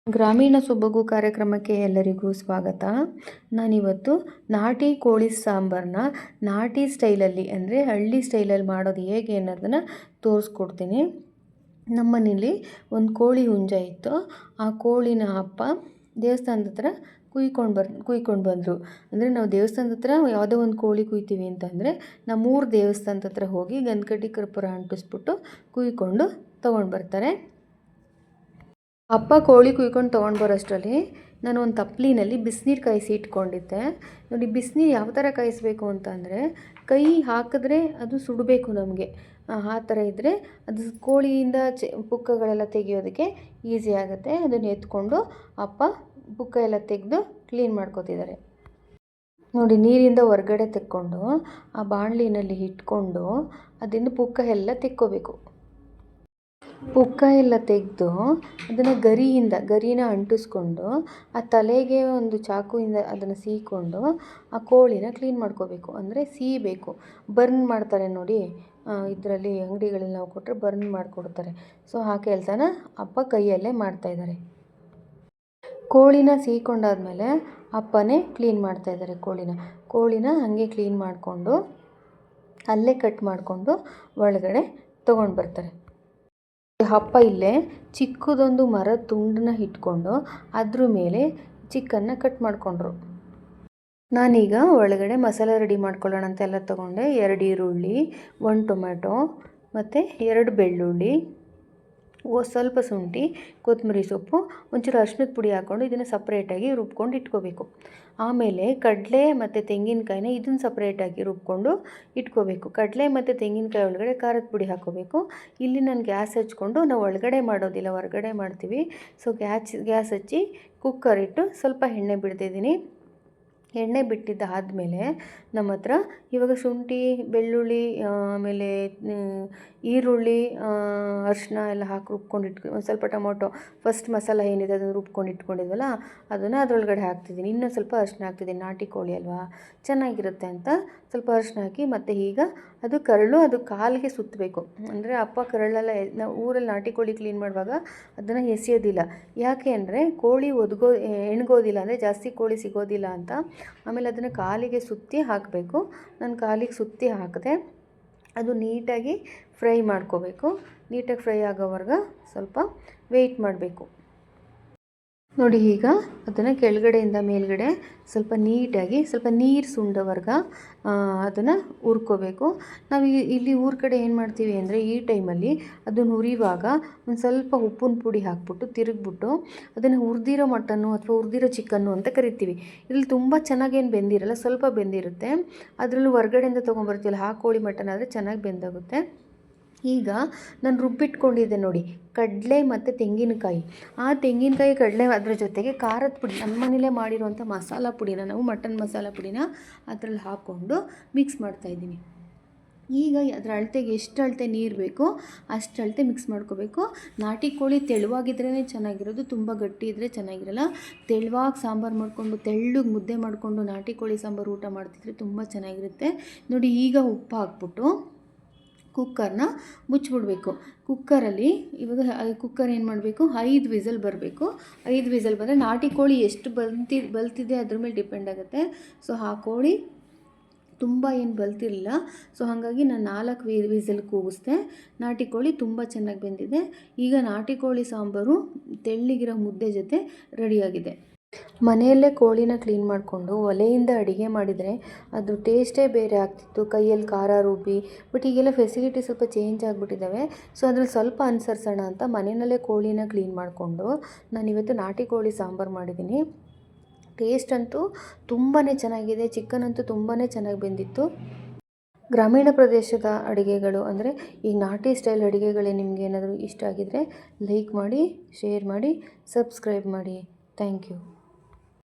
ಗ್ರಾಮೀಣ ಸೊಬಗು ಕಾರ್ಯಕ್ರಮಕ್ಕೆ ಎಲ್ಲರಿಗೂ ಸ್ವಾಗತ. ನಾನಿವತ್ತು ನಾಟಿ ಕೋಳಿ ಸಾಂಬಾರನ್ನ ನಾಟಿ ಸ್ಟೈಲಲ್ಲಿ ಅಂದರೆ ಹಳ್ಳಿ ಸ್ಟೈಲಲ್ಲಿ ಮಾಡೋದು ಹೇಗೆ ಅನ್ನೋದನ್ನು ತೋರಿಸ್ಕೊಡ್ತೀನಿ. ನಮ್ಮನೇಲಿ ಒಂದು ಕೋಳಿ ಹುಂಜ ಇತ್ತು. ಆ ಕೋಳಿನ ಅಪ್ಪ ದೇವಸ್ಥಾನದ ಹತ್ರ ಕುಯ್ಕೊಂಡು ಬಂದರು. ಅಂದರೆ ನಾವು ದೇವಸ್ಥಾನದ ಹತ್ರ ಯಾವುದೋ ಒಂದು ಕೋಳಿ ಕುಯ್ತೀವಿ ಅಂತಂದರೆ ನಮ್ಮೂರು ದೇವಸ್ಥಾನದ ಹತ್ರ ಹೋಗಿ ಗಂಧಕಡ್ಡಿ ಕರ್ಪೂರ ಅಂಟಿಸ್ಬಿಟ್ಟು ಕುಯ್ಕೊಂಡು ತೊಗೊಂಡು ಬರ್ತಾರೆ. ಅಪ್ಪ ಕೋಳಿ ಕುಯ್ಕೊಂಡು ತೊಗೊಂಡು ಬರೋಷ್ಟರಲ್ಲಿ ನಾನು ಒಂದು ತಪ್ಪಲಿನಲ್ಲಿ ಬಿಸಿನೀರು ಕಾಯಿಸಿ ಇಟ್ಕೊಂಡಿದ್ದೆ. ನೋಡಿ, ಬಿಸಿನೀರು ಯಾವ ಥರ ಕಾಯಿಸಬೇಕು ಅಂತಂದರೆ ಕೈ ಹಾಕಿದ್ರೆ ಅದು ಸುಡಬೇಕು ನಮಗೆ. ಆ ಥರ ಇದ್ದರೆ ಅದು ಕೋಳಿಯಿಂದ ಪುಕ್ಕಗಳೆಲ್ಲ ತೆಗೆಯೋದಕ್ಕೆ ಈಸಿ ಆಗುತ್ತೆ. ಅದನ್ನು ಎತ್ಕೊಂಡು ಅಪ್ಪ ಪುಕ್ಕ ಎಲ್ಲ ತೆಗೆದು ಕ್ಲೀನ್ ಮಾಡ್ಕೊತಿದ್ದಾರೆ. ನೋಡಿ, ನೀರಿಂದ ಹೊರಗಡೆ ತೆಕ್ಕೊಂಡು ಆ ಬಾಣಲಿನಲ್ಲಿ ಇಟ್ಕೊಂಡು ಅದರಿಂದ ಪುಕ್ಕ ಎಲ್ಲ ತೆಕ್ಕೋಬೇಕು. ಪುಕ್ಕ ಎಲ್ಲ ತೆಗೆದು ಅದನ್ನು ಗರಿನ ಅಂಟಿಸ್ಕೊಂಡು ಆ ತಲೆಗೆ ಒಂದು ಚಾಕುವಿಂದ ಅದನ್ನು ಸೀಕೊಂಡು ಆ ಕೋಳಿನ ಕ್ಲೀನ್ ಮಾಡ್ಕೋಬೇಕು. ಅಂದರೆ ಸೀಬೇಕು. ಬರ್ನ್ ಮಾಡ್ತಾರೆ ನೋಡಿ, ಇದರಲ್ಲಿ ಅಂಗಡಿಗಳಲ್ಲಿ ನಾವು ಕೊಟ್ಟರೆ ಬರ್ನ್ ಮಾಡಿಕೊಡ್ತಾರೆ. ಸೊ ಆ ಕೆಲಸನ ಅಪ್ಪ ಕೈಯಲ್ಲೇ ಮಾಡ್ತಾಯಿದ್ದಾರೆ. ಕೋಳಿನ ಸೀಕೊಂಡಾದ್ಮೇಲೆ ಅಪ್ಪನೇ ಕ್ಲೀನ್ ಮಾಡ್ತಾಯಿದ್ದಾರೆ. ಕೋಳಿನ ಹಾಗೆ ಕ್ಲೀನ್ ಮಾಡಿಕೊಂಡು ಅಲ್ಲೇ ಕಟ್ ಮಾಡಿಕೊಂಡು ಒಳಗಡೆ ತೊಗೊಂಡು ಬರ್ತಾರೆ. ಅಪ್ಪ ಇಲ್ಲೇ ಚಿಕ್ಕದೊಂದು ಮರದ ತುಂಡನ್ನ ಇಟ್ಕೊಂಡು ಅದ್ರ ಮೇಲೆ ಚಿಕನ್ನ ಕಟ್ ಮಾಡಿಕೊಂಡ್ರು. ನಾನೀಗ ಒಳಗಡೆ ಮಸಾಲೆ ರೆಡಿ ಮಾಡ್ಕೊಳ್ಳೋಣ ಅಂತ ಎಲ್ಲ ತೊಗೊಂಡೆ. 2 ಈರುಳ್ಳಿ, 1 ಟೊಮೆಟೊ ಮತ್ತು 2 ಬೆಳ್ಳುಳ್ಳಿ, ಸ್ವಲ್ಪ ಶುಂಠಿ, ಕೊತ್ತಂಬರಿ ಸೊಪ್ಪು, ಒಂಚೂರು ಅರಿಶಿನದ ಪುಡಿ ಹಾಕ್ಕೊಂಡು ಇದನ್ನು ಸಪ್ರೇಟಾಗಿ ರುಬ್ಕೊಂಡು ಇಟ್ಕೋಬೇಕು. ಆಮೇಲೆ ಕಡಲೆ ಮತ್ತು ತೆಂಗಿನಕಾಯಿನ ಇದನ್ನು ಸಪ್ರೇಟಾಗಿ ರುಬ್ಕೊಂಡು ಇಟ್ಕೋಬೇಕು. ಕಡಲೆ ಮತ್ತು ತೆಂಗಿನಕಾಯಿ ಒಳಗಡೆ ಖಾರದ ಪುಡಿ ಹಾಕ್ಕೋಬೇಕು. ಇಲ್ಲಿ ನಾನು ಗ್ಯಾಸ್ ಹಚ್ಕೊಂಡು, ನಾವು ಒಳಗಡೆ ಮಾಡೋದಿಲ್ಲ, ಹೊರಗಡೆ ಮಾಡ್ತೀವಿ. ಸೊ ಗ್ಯಾಸ್ ಹಚ್ಚಿ ಕುಕ್ಕರ್ ಇಟ್ಟು ಸ್ವಲ್ಪ ಎಣ್ಣೆ ಬಿಡ್ತಿದ್ದೀನಿ. ಎಣ್ಣೆ ಬಿಟ್ಟಿದ್ದಾದಮೇಲೆ ನಮ್ಮ ಹತ್ರ ಇವಾಗ ಶುಂಠಿ, ಬೆಳ್ಳುಳ್ಳಿ, ಆಮೇಲೆ ಈರುಳ್ಳಿ, ಅರಿಶಿನ ಎಲ್ಲ ಹಾಕಿ ರುಬ್ಕೊಂಡು ಒಂದು ಸ್ವಲ್ಪ ಟೊಮೊಟೊ, ಫಸ್ಟ್ ಮಸಾಲ ಏನಿದೆ ಅದನ್ನು ರುಬ್ಕೊಂಡು ಇಟ್ಕೊಂಡಿದ್ವಲ್ಲ ಅದನ್ನು ಅದರೊಳಗಡೆ ಹಾಕ್ತಿದ್ದೀನಿ. ಇನ್ನೊಂದು ಸ್ವಲ್ಪ ಅರಿಶಿನ ಹಾಕ್ತಿದ್ದೀನಿ. ನಾಟಿ ಕೋಳಿ ಅಲ್ವಾ, ಚೆನ್ನಾಗಿರುತ್ತೆ ಅಂತ ಸ್ವಲ್ಪ ಅರಿಶಿನ ಹಾಕಿ, ಮತ್ತು ಈಗ ಅದು ಕಾಲಿಗೆ ಸುತ್ತಬೇಕು. ಅಂದರೆ ಅಪ್ಪ ಕರಳೆಲ್ಲ ನಾವು ಊರಲ್ಲಿ ನಾಟಿ ಕೋಳಿ ಕ್ಲೀನ್ ಮಾಡುವಾಗ ಅದನ್ನು ಎಸೆಯೋದಿಲ್ಲ. ಯಾಕೆ ಅಂದರೆ ಕೋಳಿ ಎಣ್ಗೋದಿಲ್ಲ, ಅಂದರೆ ಜಾಸ್ತಿ ಕೋಳಿ ಸಿಗೋದಿಲ್ಲ ಅಂತ. ಆಮೇಲೆ ಅದನ್ನು ಕಾಲಿಗೆ ಸುತ್ತಿ ಹಾಕಬೇಕು. ನಾನು ಕಾಲಿಗೆ ಸುತ್ತಿ ಹಾಕಿದೆ. ಅದು ನೀಟಾಗಿ ಫ್ರೈ ಮಾಡ್ಕೋಬೇಕು. ನೀಟಾಗಿ ಫ್ರೈ ಆಗೋವರೆಗೆ ಸ್ವಲ್ಪ ವೆಯ್ಟ್ ಮಾಡಬೇಕು. ನೋಡಿ, ಈಗ ಅದನ್ನು ಕೆಳಗಡೆಯಿಂದ ಮೇಲ್ಗಡೆ ಸ್ವಲ್ಪ ನೀಟಾಗಿ ಸ್ವಲ್ಪ ನೀರು ಸುಂಡೋವರೆಗೆ ಅದನ್ನು ಹುರ್ಕೋಬೇಕು. ನಾವು ಇಲ್ಲಿ ಊರ ಕಡೆ ಏನು ಮಾಡ್ತೀವಿ ಅಂದರೆ ಈ ಟೈಮಲ್ಲಿ ಅದನ್ನು ಹುರಿಯುವಾಗ ಒಂದು ಸ್ವಲ್ಪ ಉಪ್ಪಿನ ಪುಡಿ ಹಾಕ್ಬಿಟ್ಟು ತಿರುಗಿಬಿಟ್ಟು ಅದನ್ನು ಹುರಿದಿರೋ ಮಟನ್ನು ಅಥವಾ ಹುರಿದಿರೋ ಚಿಕನ್ನು ಅಂತ ಕರಿತೀವಿ. ಇಲ್ಲಿ ತುಂಬ ಚೆನ್ನಾಗೇನು ಬೆಂದಿರಲ್ಲ, ಸ್ವಲ್ಪ ಬೆಂದಿರುತ್ತೆ. ಅದರಲ್ಲೂ ಹೊರಗಡೆಯಿಂದ ತೊಗೊಂಬರ್ತೀವಲ್ಲ ಆ ಕೋಳಿ ಮಟನ್ ಆದರೆ ಚೆನ್ನಾಗಿ ಬೆಂದೋಗುತ್ತೆ. ಈಗ ನಾನು ರುಬ್ಬಿಟ್ಕೊಂಡಿದ್ದೆ ನೋಡಿ, ಕಡಲೆ ಮತ್ತು ತೆಂಗಿನಕಾಯಿ. ಆ ತೆಂಗಿನಕಾಯಿ, ಕಡಲೆ ಅದರ ಜೊತೆಗೆ ಖಾರದ ಪುಡಿ, ನಮ್ಮ ಮನೇಲೇ ಮಾಡಿರುವಂಥ ಮಸಾಲ ಪುಡಿನ, ನಾವು ಮಟನ್ ಮಸಾಲ ಪುಡಿನ ಅದರಲ್ಲಿ ಹಾಕ್ಕೊಂಡು ಮಿಕ್ಸ್ ಮಾಡ್ತಾಯಿದ್ದೀನಿ. ಈಗ ಅದರ ಅಳತೆಗೆ ಎಷ್ಟು ಅಳತೆ ನೀರು ಬೇಕೋ ಅಷ್ಟು ಅಳತೆ ಮಿಕ್ಸ್ ಮಾಡ್ಕೋಬೇಕು. ನಾಟಿ ಕೋಳಿ ತೆಳುವಾಗಿದ್ರೇ ಚೆನ್ನಾಗಿರೋದು, ತುಂಬ ಗಟ್ಟಿ ಇದ್ದರೆ ಚೆನ್ನಾಗಿರಲ್ಲ. ತೆಳುವಾಗಿ ಸಾಂಬಾರು ಮಾಡಿಕೊಂಡು ತೆಳ್ಳಗೆ ಮುದ್ದೆ ಮಾಡಿಕೊಂಡು ನಾಟಿ ಕೋಳಿ ಸಾಂಬಾರು ಊಟ ಮಾಡ್ತಿದ್ರೆ ತುಂಬ ಚೆನ್ನಾಗಿರುತ್ತೆ. ನೋಡಿ, ಈಗ ಉಪ್ಪು ಹಾಕ್ಬಿಟ್ಟು ಕುಕ್ಕರ್ನ ಮುಚ್ಚಿಬಿಡ್ಬೇಕು. ಕುಕ್ಕರಲ್ಲಿ ಇವಾಗ ಕುಕ್ಕರ್ ಏನು ಮಾಡಬೇಕು, 5 ವಿಸಲ್ ಬರಬೇಕು. 5 ವಿಸಲ್ ಬಂದರೆ ನಾಟಿ ಕೋಳಿ ಎಷ್ಟು ಬಲ್ತಿದೆ ಅದ್ರ ಮೇಲೆ ಡಿಪೆಂಡ್ ಆಗುತ್ತೆ. ಸೊ ಆ ಕೋಳಿ ತುಂಬ ಏನು ಬಲ್ತಿರಲಿಲ್ಲ. ಸೊ ಹಾಗಾಗಿ ನಾನು 4 ವಿಸಲ್ ಕೂಗಿಸ್ದೆ. ನಾಟಿ ಕೋಳಿ ತುಂಬ ಚೆನ್ನಾಗಿ ಬೆಂದಿದೆ. ಈಗ ನಾಟಿ ಕೋಳಿ ಸಾಂಬಾರು ತೆಳ್ಳಗಿರೋ ಮುದ್ದೆ ಜೊತೆ ರೆಡಿಯಾಗಿದೆ. ಮನೆಯಲ್ಲೇ ಕೋಳಿನ ಕ್ಲೀನ್ ಮಾಡಿಕೊಂಡು ಒಲೆಯಿಂದ ಅಡುಗೆ ಮಾಡಿದರೆ ಅದು ಟೇಸ್ಟೇ ಬೇರೆ ಆಗ್ತಿತ್ತು, ಕೈಯಲ್ಲಿ ಖಾರ ರುಬ್ಬಿ. ಬಟ್ ಈಗೆಲ್ಲ ಫೆಸಿಲಿಟಿ ಸ್ವಲ್ಪ ಚೇಂಜ್ ಆಗಿಬಿಟ್ಟಿದ್ದಾವೆ. ಸೊ ಅದ್ರಲ್ಲಿ ಸ್ವಲ್ಪ ಅನುಸರಿಸೋಣ ಅಂತ ಮನೆಯಲ್ಲೇ ಕೋಳಿನ ಕ್ಲೀನ್ ಮಾಡಿಕೊಂಡು ನಾನಿವತ್ತು ನಾಟಿ ಕೋಳಿ ಸಾಂಬಾರು ಮಾಡಿದ್ದೀನಿ. ಟೇಸ್ಟ್ ಅಂತೂ ತುಂಬಾ ಚೆನ್ನಾಗಿದೆ. ಚಿಕನ್ ಅಂತೂ ತುಂಬಾ ಚೆನ್ನಾಗಿ ಬೆಂದಿತ್ತು. ಗ್ರಾಮೀಣ ಪ್ರದೇಶದ ಅಡುಗೆಗಳು ಅಂದರೆ ಈ ನಾಟಿ ಸ್ಟೈಲ್ ಅಡುಗೆಗಳೇ ನಿಮಗೇನಾದರೂ ಇಷ್ಟ ಆಗಿದ್ದರೆ ಲೈಕ್ ಮಾಡಿ, ಶೇರ್ ಮಾಡಿ, ಸಬ್ಸ್ಕ್ರೈಬ್ ಮಾಡಿ. Thank you.